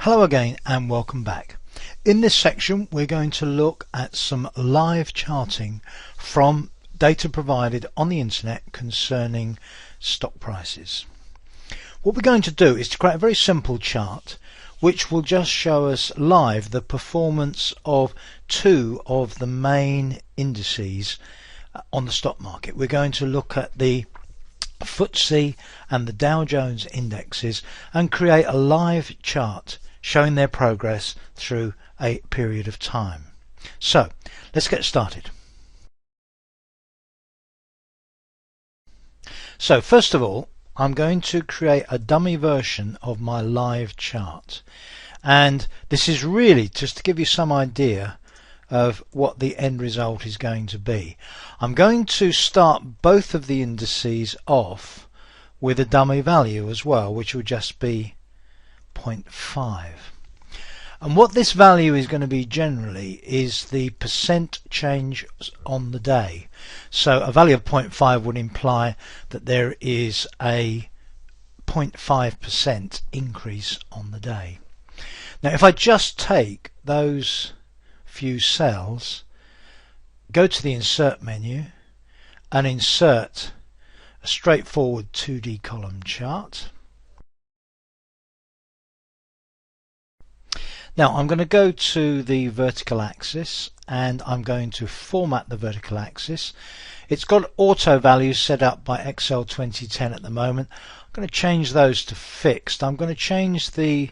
Hello again and welcome back. In this section we're going to look at some live charting from data provided on the internet concerning stock prices. What we're going to do is to create a very simple chart which will just show us live the performance of two of the main indices on the stock market. We're going to look at the FTSE and the Dow Jones indexes and create a live chart showing their progress through a period of time. So let's get started. So first of all, I'm going to create a dummy version of my live chart, and this is really just to give you some idea of what the end result is going to be. I'm going to start both of the indices off with a dummy value as well, which will just be 0.5. And what this value is going to be generally is the percent change on the day. So a value of 0.5 would imply that there is a 0.5% increase on the day. Now if I just take those few cells, go to the insert menu and insert a straightforward 2D column chart. Now I'm going to go to the vertical axis and I'm going to format the vertical axis. It's got auto values set up by Excel 2010 at the moment. I'm going to change those to fixed. I'm going to change the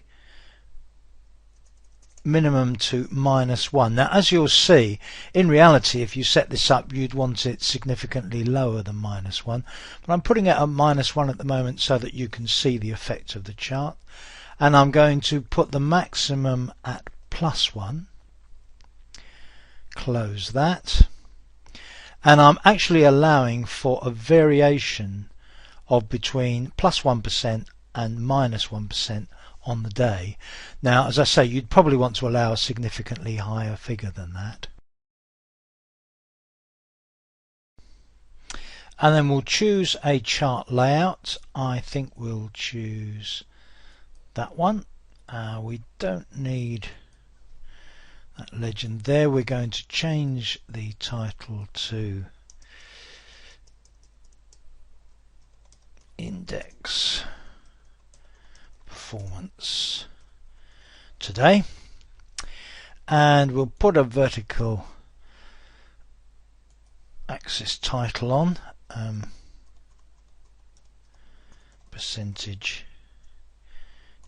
minimum to -1. Now as you'll see, in reality if you set this up you'd want it significantly lower than -1, but I'm putting it at -1 at the moment so that you can see the effect of the chart. And I'm going to put the maximum at +1, close that, and I'm actually allowing for a variation of between +1% and -1% on the day. Now as I say, you'd probably want to allow a significantly higher figure than that. And then we'll choose a chart layout. I think we'll choose that one. We don't need that legend there. We're going to change the title to Index Performance Today, and we'll put a vertical axis title on, percentage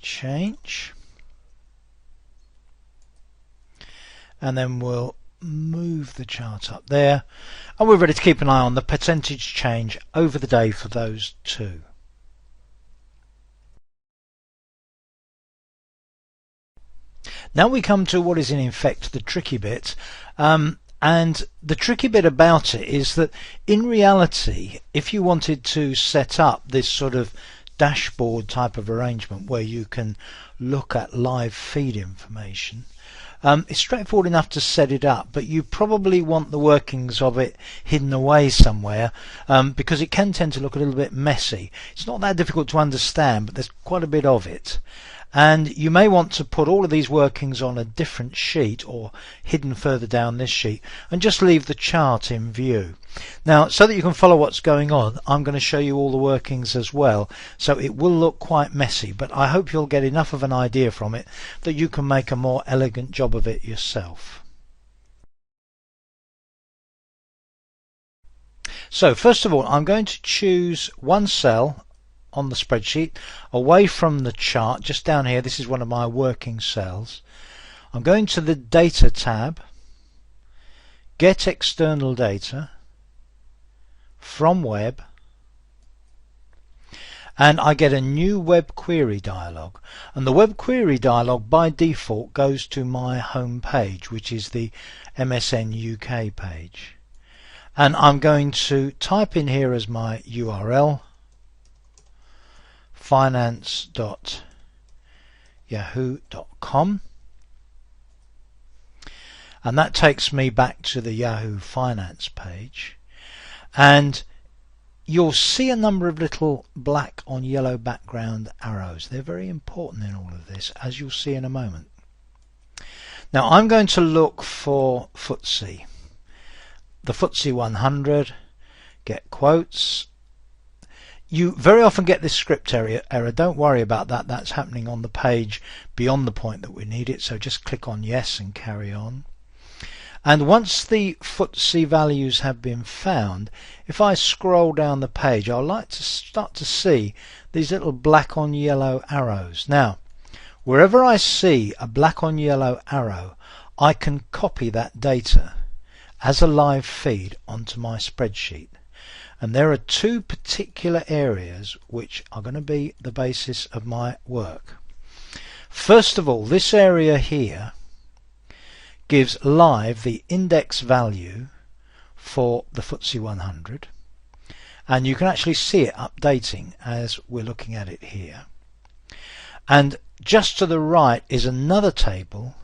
change, and then we'll move the chart up there, and we're ready to keep an eye on the percentage change over the day for those two. Now we come to what is in effect the tricky bit, and the tricky bit about it is that in reality if you wanted to set up this sort of dashboard type of arrangement where you can look at live feed information, it's straightforward enough to set it up, but you probably want the workings of it hidden away somewhere, because it can tend to look a little bit messy. It's not that difficult to understand, but there's quite a bit of it. And you may want to put all of these workings on a different sheet or hidden further down this sheet and just leave the chart in view. Now so that you can follow what's going on, I'm going to show you all the workings as well, so it will look quite messy, but I hope you'll get enough of an idea from it that you can make a more elegant job of it yourself. So first of all I'm going to choose one cell on the spreadsheet away from the chart, just down here. This is one of my working cells. I'm going to the Data tab, Get External Data, From Web, and I get a new web query dialog, and the web query dialog by default goes to my home page, which is the MSN UK page, and I'm going to type in here as my URL finance.yahoo.com, and that takes me back to the Yahoo Finance page. And you'll see a number of little black on yellow background arrows. They're very important in all of this, as you'll see in a moment. Now I'm going to look for FTSE. The FTSE 100, get quotes. You very often get this script error. Don't worry about that. That's happening on the page beyond the point that we need it. So just click on yes and carry on. And once the FTSE values have been found, if I scroll down the page, I'll like to start to see these little black on yellow arrows. Now, wherever I see a black on yellow arrow, I can copy that data as a live feed onto my spreadsheet. And there are two particular areas which are going to be the basis of my work. First of all, this area here gives live the index value for the FTSE 100, and you can actually see it updating as we're looking at it here. And just to the right is another table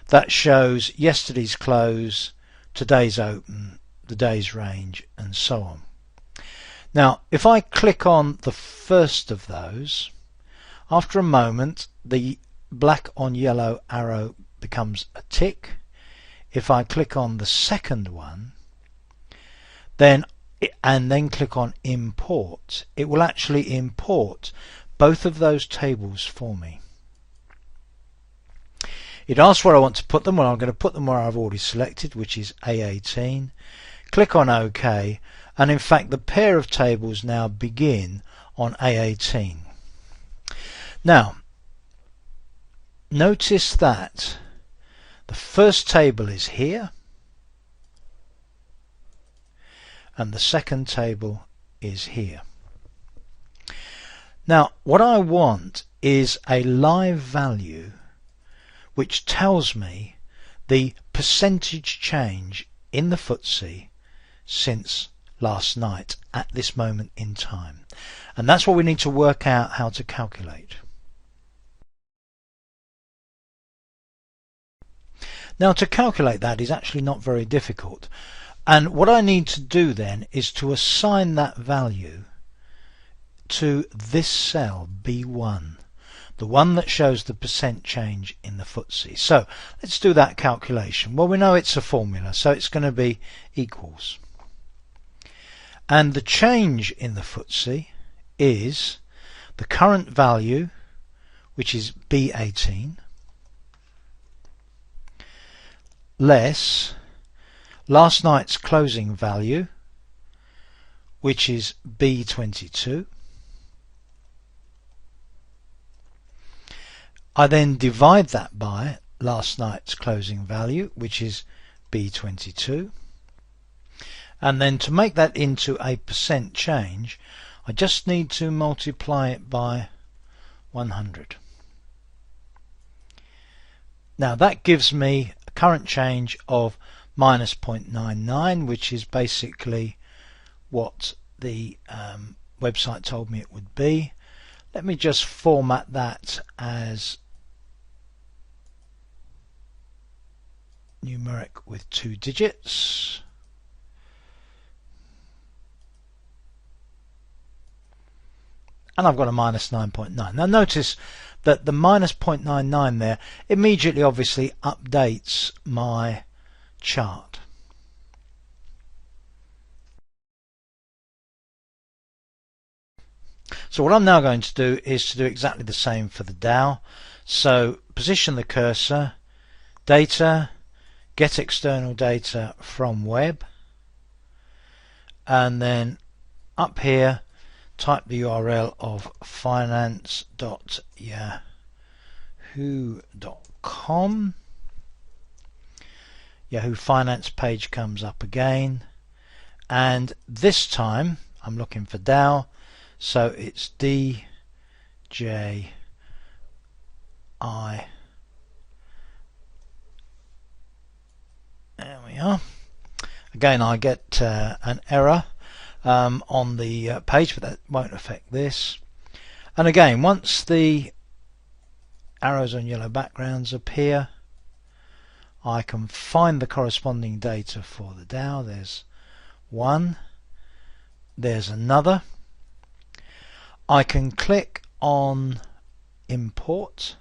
that shows yesterday's close, today's open, the day's range, and so on. Now if I click on the first of those, after a moment the black on yellow arrow becomes a tick. If I click on the second one and then click on import, it will actually import both of those tables for me. It asks where I want to put them. Well, I'm going to put them where I've already selected, which is A18. Click on OK, and in fact the pair of tables now begin on A18. Now notice that the first table is here and the second table is here. Now what I want is a live value which tells me the percentage change in the FTSE since last night at this moment in time, and that's what we need to work out how to calculate. Now to calculate that is actually not very difficult, and what I need to do then is to assign that value to this cell B1, the one that shows the percent change in the FTSE. So let's do that calculation. Well, we know it's a formula, so it's going to be equals. And the change in the FTSE is the current value, which is B18, less last night's closing value, which is B22. I then divide that by last night's closing value, which is B22, and then to make that into a percent change I just need to multiply it by 100. Now that gives me a current change of minus 0.99, which is basically what the website told me it would be. Let me just format that as numeric with 2 digits. And I've got a minus 9.9. Now notice that the minus 0.99 there immediately obviously updates my chart. So what I'm now going to do is to do exactly the same for the Dow. So position the cursor, data, get external data from web, and then up here type the URL of finance.yahoo.com. Yahoo Finance page comes up again, and this time I'm looking for Dow, so it's DJI. There we are. Again I get an error on the page, but that won't affect this. And again, once the arrows on yellow backgrounds appear, I can find the corresponding data for the Dow. There's 1, there's another. I can click on import,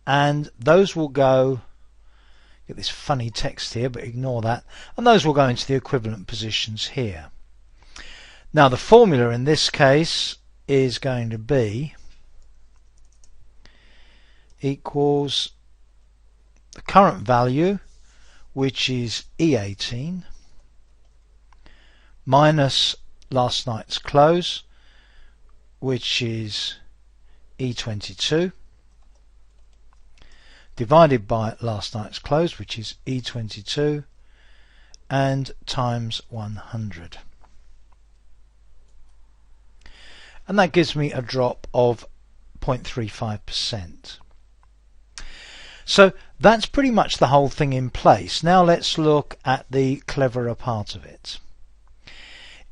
and those will go, get this funny text here, but ignore that, and those will go into the equivalent positions here. Now the formula in this case is going to be equals the current value, which is E18, minus last night's close, which is E22, divided by last night's close, which is E22, and times 100. And that gives me a drop of 0.35%. So that's pretty much the whole thing in place. Now let's look at the cleverer part of it.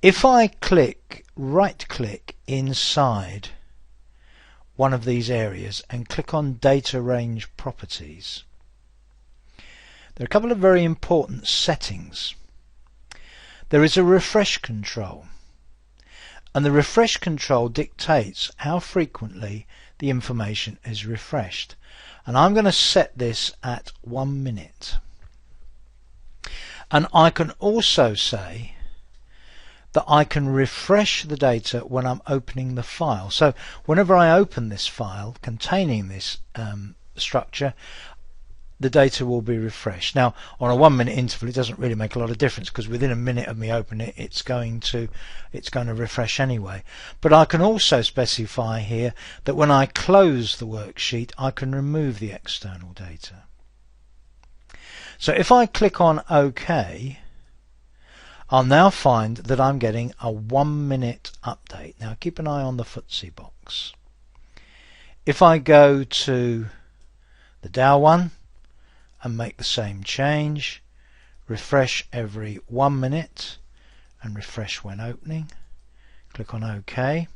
If I right click inside one of these areas and click on data range properties, there are a couple of very important settings. There is a refresh control, and the refresh control dictates how frequently the information is refreshed, and I'm going to set this at 1 minute. And I can also say that I can refresh the data when I'm opening the file. So whenever I open this file containing this structure, the data will be refreshed. Now on a 1 minute interval it doesn't really make a lot of difference, because within a minute of me opening it, it's going to refresh anyway. But I can also specify here that when I close the worksheet I can remove the external data. So if I click on OK, I'll now find that I'm getting a 1 minute update. Now keep an eye on the FTSE box. If I go to the Dow one and make the same change, refresh every 1 minute and refresh when opening, click on OK.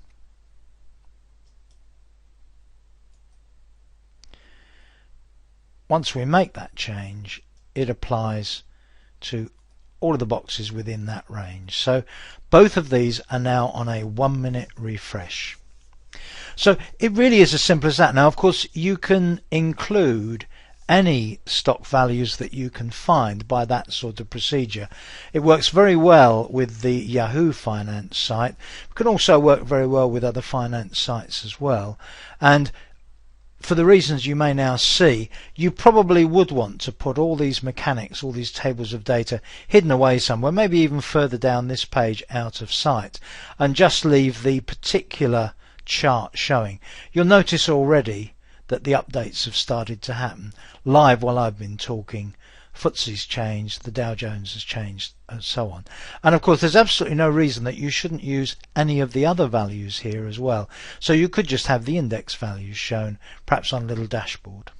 Once we make that change, it applies to all of the boxes within that range. So both of these are now on a 1 minute refresh. So it really is as simple as that. Now of course you can include any stock values that you can find by that sort of procedure. It works very well with the Yahoo Finance site. It can also work very well with other finance sites as well. And for the reasons you may now see, you probably would want to put all these mechanics, all these tables of data hidden away somewhere, maybe even further down this page out of sight, and just leave the particular chart showing. You'll notice already that the updates have started to happen live while I've been talking. FTSE's changed, the Dow Jones has changed, and so on. And of course there's absolutely no reason that you shouldn't use any of the other values here as well. So you could just have the index values shown, perhaps on a little dashboard.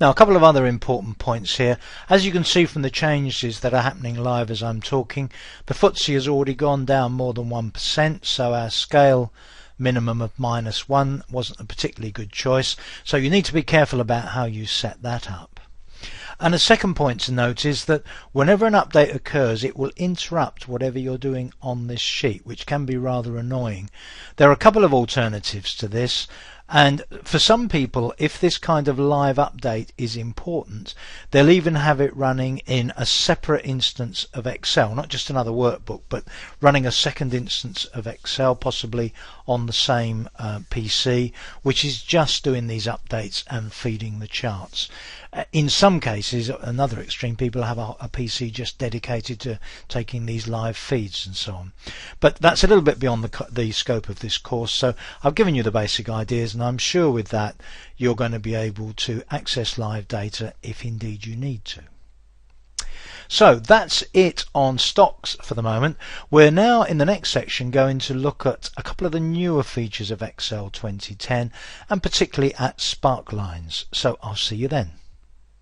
Now a couple of other important points here. As you can see from the changes that are happening live as I'm talking, the FTSE has already gone down more than 1%, so our scale minimum of -1 wasn't a particularly good choice, so you need to be careful about how you set that up. And a second point to note is that whenever an update occurs, it will interrupt whatever you're doing on this sheet, which can be rather annoying. There are a couple of alternatives to this, and for some people, if this kind of live update is important, they'll even have it running in a separate instance of Excel, not just another workbook, but running a second instance of Excel, possibly on the same PC, which is just doing these updates and feeding the charts. In some cases, another extreme, people have a PC just dedicated to taking these live feeds and so on. But that's a little bit beyond the scope of this course, so I've given you the basic ideas, and I'm sure with that you're going to be able to access live data if indeed you need to. So that's it on stocks for the moment. We're now in the next section going to look at a couple of the newer features of Excel 2010, and particularly at sparklines. So I'll see you then.